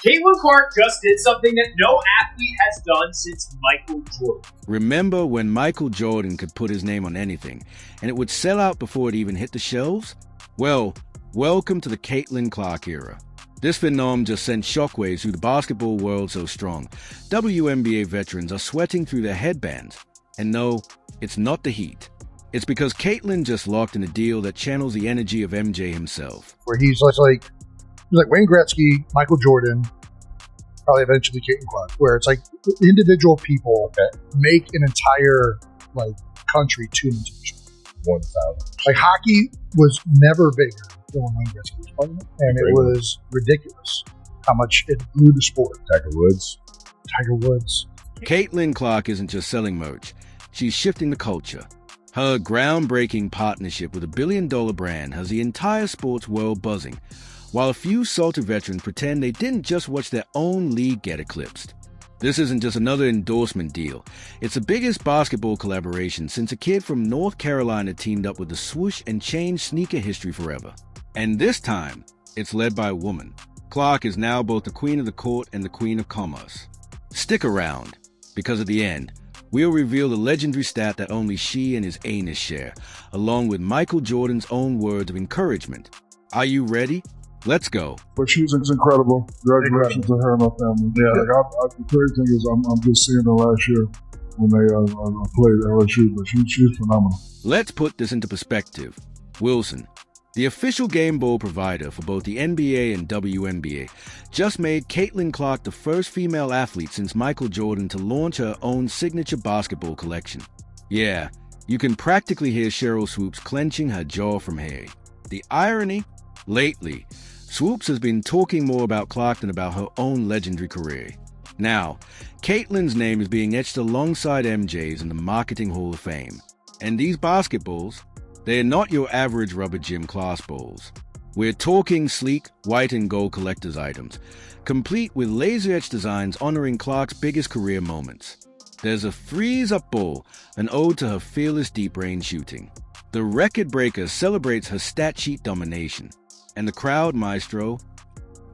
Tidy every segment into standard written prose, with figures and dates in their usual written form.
Caitlin Clark just did something that no athlete has done since Michael Jordan. Remember when Michael Jordan could put his name on anything, and it would sell out before it even hit the shelves? Well, welcome to the Caitlin Clark era. This phenom just sent shockwaves through the basketball world so strong. WNBA veterans are sweating through their headbands. And no, it's not the heat. It's because Caitlin just locked in a deal that channels the energy of MJ himself. Where he's like Wayne Gretzky, Michael Jordan, probably eventually Caitlin Clark, where it's like individual people that make an entire country tune into the show. 1,000. Like hockey was never bigger than when Wayne Gretzky was playing, and it was ridiculous how much it grew the sport. Tiger Woods. Caitlin Clark isn't just selling merch, she's shifting the culture. Her groundbreaking partnership with a billion-dollar brand has the entire sports world buzzing, while a few salty veterans pretend they didn't just watch their own league get eclipsed. This isn't just another endorsement deal. It's the biggest basketball collaboration since a kid from North Carolina teamed up with the swoosh and changed sneaker history forever. And this time, it's led by a woman. Clark is now both the queen of the court and the queen of commerce. Stick around, because at the end, we'll reveal the legendary stat that only she and his anus share, along with Michael Jordan's own words of encouragement. Are you ready? Let's go. But she's incredible. Congratulations to her and her family. Yeah. The crazy thing is I'm just seeing her last year when they played LSU, but she's phenomenal. Let's put this into perspective. Wilson, the official game ball provider for both the NBA and WNBA, just made Caitlin Clark the first female athlete since Michael Jordan to launch her own signature basketball collection. Yeah, you can practically hear Sheryl Swoopes clenching her jaw from hair. The irony? Lately, Swoopes has been talking more about Clark than about her own legendary career. Now, Caitlin's name is being etched alongside MJ's in the Marketing Hall of Fame. And these basketballs, they are not your average rubber gym class balls. We're talking sleek, white and gold collector's items, complete with laser-etched designs honoring Clark's biggest career moments. There's a freeze-up ball, an ode to her fearless deep-range shooting. The record breaker celebrates her stat sheet domination. And the crowd maestro,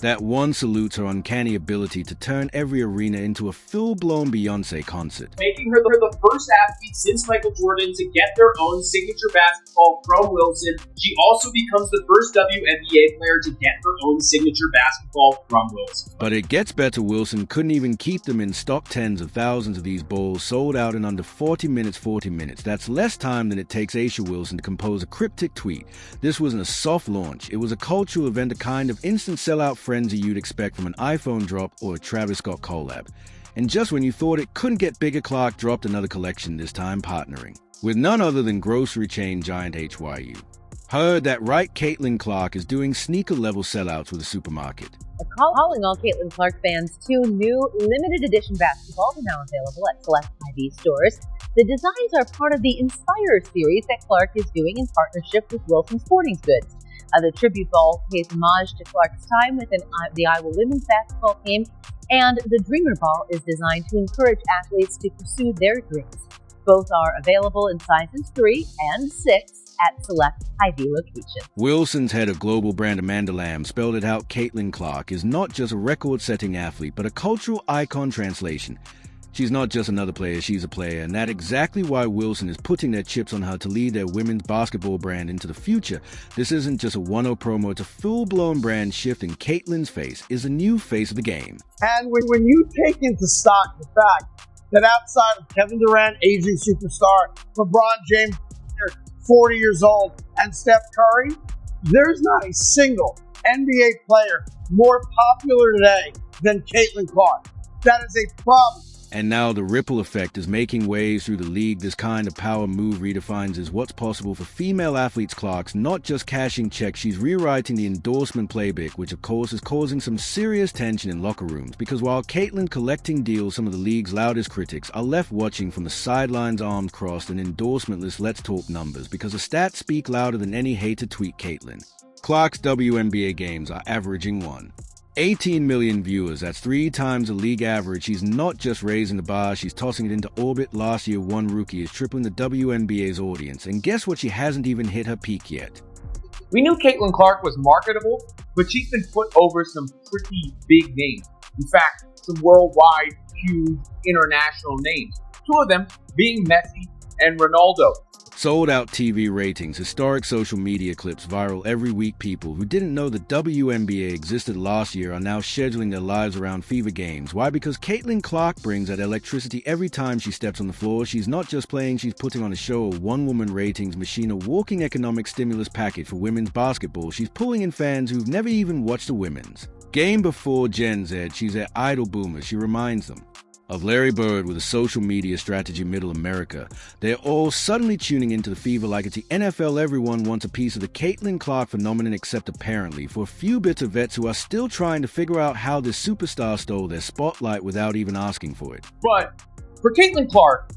that one salutes her uncanny ability to turn every arena into a full-blown Beyoncé concert. Making her the first athlete since Michael Jordan to get their own signature basketball from Wilson. She also becomes the first WNBA player to get her own signature basketball from Wilson. But it gets better. Wilson couldn't even keep them in stock. Tens of thousands of these balls sold out in under 40 minutes. That's less time than it takes Aisha Wilson to compose a cryptic tweet. This wasn't a soft launch. It was a cultural event, a kind of instant sellout frenzy you'd expect from an iPhone drop or a Travis Scott collab. And just when you thought it couldn't get bigger, Clark dropped another collection, this time partnering with none other than grocery chain giant HYU. Heard that right, Caitlin Clark is doing sneaker-level sellouts with a supermarket. Calling all Caitlin Clark fans, 2 new limited edition basketballs are now available at select IV stores. The designs are part of the Inspire series that Clark is doing in partnership with Wilson Sporting Goods. The tribute ball pays homage to Clark's time within the Iowa women's basketball team, and the Dreamer Ball is designed to encourage athletes to pursue their dreams. Both are available in sizes 3 and 6 at select IV locations. Wilson's head of global brand Amanda Lamb spelled it out. Caitlin Clark is not just a record-setting athlete, but a cultural icon translation. She's not just another player, she's a player, and that's exactly why Wilson is putting their chips on her to lead their women's basketball brand into the future. This isn't just a one-off promo, it's a full-blown brand shift, and Caitlin's face is the new face of the game. And when you take into stock the fact that outside of Kevin Durant, aging superstar, LeBron James, 40 years old, and Steph Curry, there's not a single NBA player more popular today than Caitlin Clark. That is a problem. And now the ripple effect is making waves through the league. This kind of power move redefines is what's possible for female athletes. Clark's not just cashing checks, she's rewriting the endorsement playbook, which of course is causing some serious tension in locker rooms. Because while Caitlin collecting deals, some of the league's loudest critics are left watching from the sidelines, arms crossed and endorsementless. Let's talk numbers, because the stats speak louder than any hater tweet. Caitlin Clark's WNBA games are averaging 18 million viewers. That's 3 times the league average. She's not just raising the bar, she's tossing it into orbit. Last year, one rookie is tripling the WNBA's audience. And guess what? She hasn't even hit her peak yet. We knew Caitlin Clark was marketable, but she's been put over some pretty big names. In fact, some worldwide, huge international names. Two of them being Messi and Ronaldo. Sold-out TV ratings, historic social media clips viral every week. People who didn't know the WNBA existed last year are now scheduling their lives around fever games. Why? Because Caitlin Clark brings that electricity every time she steps on the floor. She's not just playing, she's putting on a show, a one-woman ratings machine, a walking economic stimulus package for women's basketball. She's pulling in fans who've never even watched the women's game before Gen Z. She's their idol boomer. She reminds them of Larry Bird with a social media strategy middle America. They're all suddenly tuning into the fever like it's the NFL. Everyone wants a piece of the Caitlin Clark phenomenon, except apparently for a few bitter vets who are still trying to figure out how this superstar stole their spotlight without even asking for it. But for Caitlin Clark,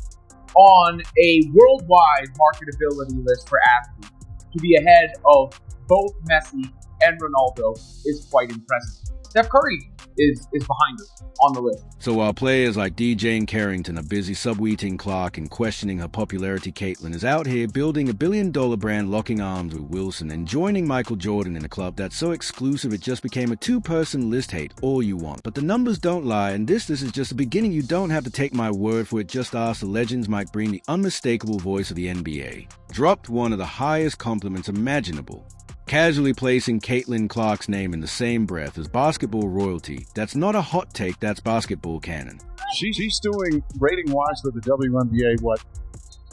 on a worldwide marketability list for athletes, to be ahead of both Messi and Ronaldo is quite impressive. Steph Curry is behind her on the list. So while players like DJ and Carrington are busy subtweeting Clark and questioning her popularity, Caitlin is out here building a billion-dollar brand, locking arms with Wilson and joining Michael Jordan in a club that's so exclusive it just became a two-person list. Hate all you want, but the numbers don't lie, and this is just the beginning. You don't have to take my word for it. Just ask the legends. Mike Breen, the unmistakable voice of the NBA, dropped one of the highest compliments imaginable, casually placing Caitlin Clark's name in the same breath as basketball royalty. That's not a hot take, that's basketball canon. She's doing, rating-wise for the WNBA, what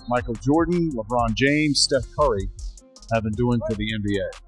Michael Jordan, LeBron James, Steph Curry have been doing for the NBA.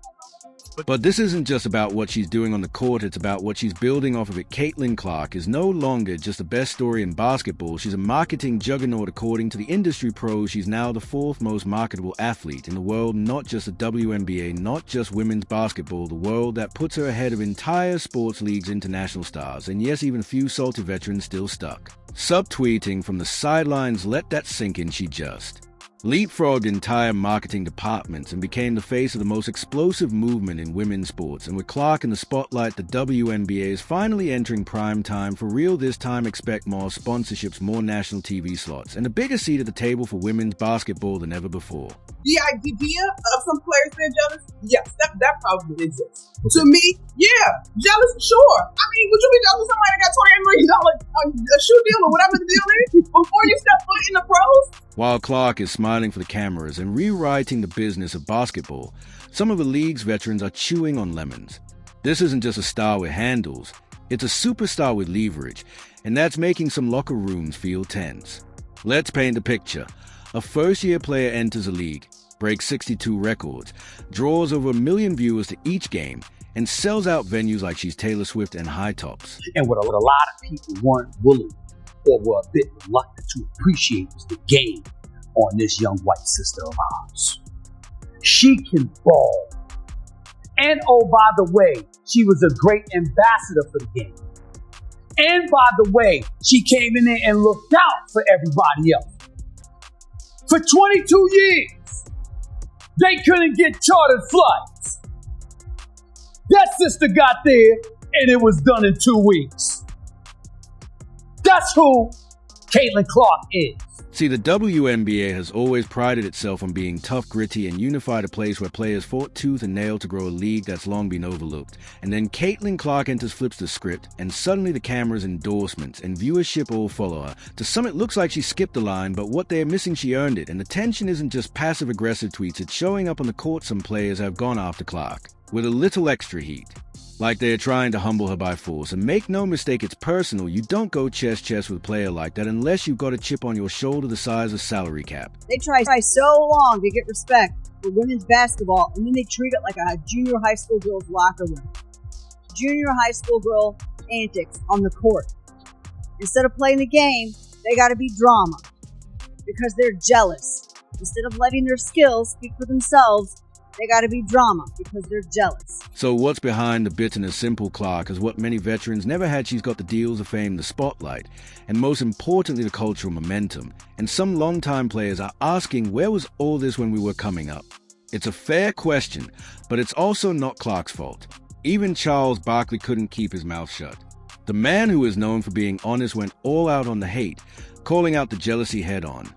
But this isn't just about what she's doing on the court, it's about what she's building off of it. Caitlin Clark is no longer just the best story in basketball. She's a marketing juggernaut. According to the industry pros, she's now the fourth most marketable athlete in the world, not just the WNBA, not just women's basketball, the world that puts her ahead of entire sports leagues' international stars, and yes, even a few salty veterans still stuck subtweeting from the sidelines. Let that sink in. She just leapfrogged entire marketing departments and became the face of the most explosive movement in women's sports. And with Clark in the spotlight, the WNBA is finally entering prime time for real this time. Expect more sponsorships, more national TV slots, and a bigger seat at the table for women's basketball than ever before. The idea of some players being jealous, yes, that probably exists. To me, yeah, jealous, sure. I mean, would you be jealous of somebody that got $28 million a shoe deal or whatever the deal is before you step foot in the pros? While Clark is smiling for the cameras and rewriting the business of basketball, some of the league's veterans are chewing on lemons. This isn't just a star with handles, it's a superstar with leverage, and that's making some locker rooms feel tense. Let's paint a picture. A first-year player enters the league, breaks 62 records, draws over 1 million viewers to each game, and sells out venues like she's Taylor Swift and High Tops. And what a lot of people weren't willing or were a bit reluctant to appreciate was the game on this young white sister of ours. She can ball. And oh, by the way, she was a great ambassador for the game. And by the way, she came in there and looked out for everybody else. For 22 years, they couldn't get chartered flights. That sister got there, and it was done in 2 weeks. That's who Caitlin Clark is. See, the WNBA has always prided itself on being tough, gritty, and unified, a place where players fought tooth and nail to grow a league that's long been overlooked. And then Caitlin Clark enters, flips the script, and suddenly the cameras, endorsements, and viewership all follow her. To some, it looks like she skipped the line, but what they're missing, she earned it. And the tension isn't just passive-aggressive tweets, it's showing up on the court. Some players have gone after Clark with a little extra heat, like they're trying to humble her by force. And make no mistake, it's personal. You don't go chest-chest with a player like that unless you've got a chip on your shoulder the size of salary cap. They try so long to get respect for women's basketball, and then they treat it like a junior high school girl's locker room. Junior high school girl antics on the court. Instead of playing the game, they got to be drama because they're jealous. Instead of letting their skills speak for themselves, they gotta be drama because they're jealous. So what's behind the bitterness? Simple. Clark is what many veterans never had. She's got the deals, the fame, the spotlight, and most importantly, the cultural momentum. And some longtime players are asking, where was all this when we were coming up? It's a fair question, but it's also not Clark's fault. Even Charles Barkley couldn't keep his mouth shut. The man who is known for being honest went all out on the hate, calling out the jealousy head on.